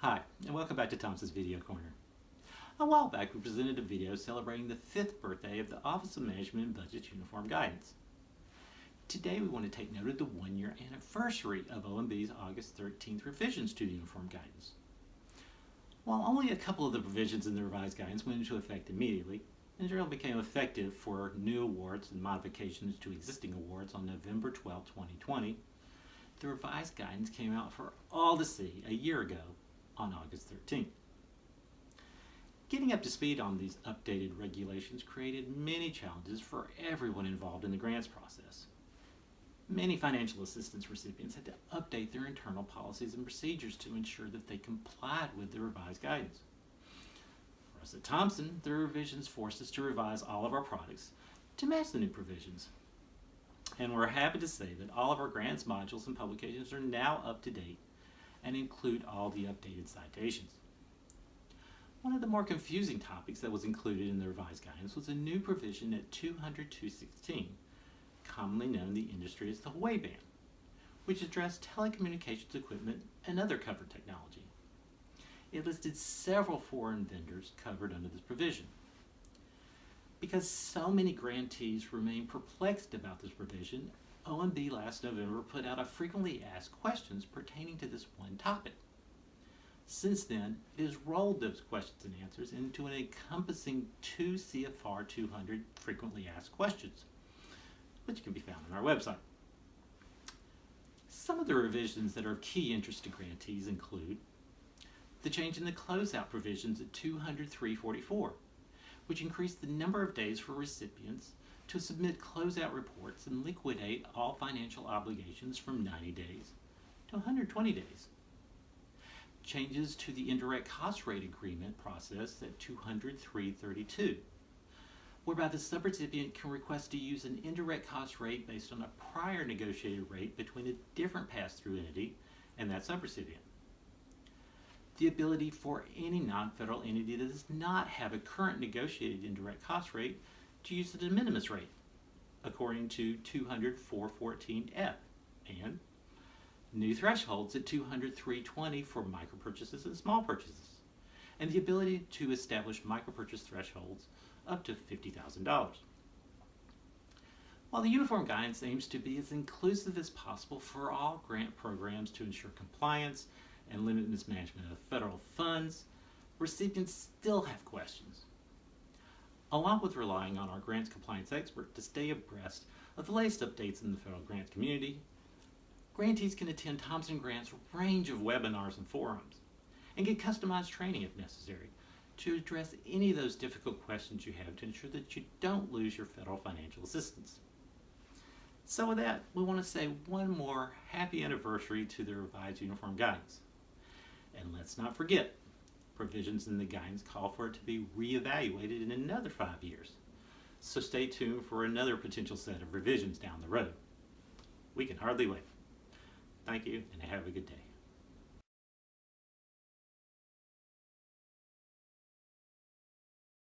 Hi, and welcome back to Thompson's Video Corner. A while back we presented a video celebrating the 5th birthday of the Office of Management and Budget's Uniform Guidance. Today we want to take note of the 1-year anniversary of OMB's August 13th revisions to the Uniform Guidance. While only a couple of the provisions in the revised guidance went into effect immediately, and generally became effective for new awards and modifications to existing awards on November 12, 2020, the revised guidance came out for all to see a year ago on August 13th. Getting up to speed on these updated regulations created many challenges for everyone involved in the grants process. Many financial assistance recipients had to update their internal policies and procedures to ensure that they complied with the revised guidance. For us at Thompson, the revisions forced us to revise all of our products to match the new provisions. And we're happy to say that all of our grants modules and publications are now up to date and include all the updated citations. One of the more confusing topics that was included in the revised guidance was a new provision at 200.216, commonly known in the industry as the Huawei ban, which addressed telecommunications equipment and other covered technology. It listed several foreign vendors covered under this provision. Because so many grantees remain perplexed about this provision, OMB last November put out a frequently asked questions pertaining to this one topic. Since then, it has rolled those questions and answers into an encompassing 2 CFR 200 frequently asked questions, which can be found on our website. Some of the revisions that are of key interest to grantees include the change in the closeout provisions at 200.344, which increased the number of days for recipients to submit closeout reports and liquidate all financial obligations from 90 days to 120 days. Changes to the indirect cost rate agreement process at 200.332, whereby the subrecipient can request to use an indirect cost rate based on a prior negotiated rate between a different pass-through entity and that subrecipient. The ability for any non-federal entity that does not have a current negotiated indirect cost rate to use the de minimis rate, according to 200.414F, and new thresholds at 200.320 for micro purchases and small purchases, and the ability to establish micro purchase thresholds up to $50,000. While the Uniform Guidance aims to be as inclusive as possible for all grant programs to ensure compliance and limit mismanagement of federal funds, recipients still have questions. Along with relying on our grants compliance expert to stay abreast of the latest updates in the federal grants community, grantees can attend Thompson Grants' range of webinars and forums and get customized training if necessary to address any of those difficult questions you have to ensure that you don't lose your federal financial assistance. So with that, we want to say one more happy anniversary to the revised Uniform Guidance. And let's not forget, provisions in the guidance call for it to be reevaluated in another 5 years. So stay tuned for another potential set of revisions down the road. We can hardly wait. Thank you and have a good day.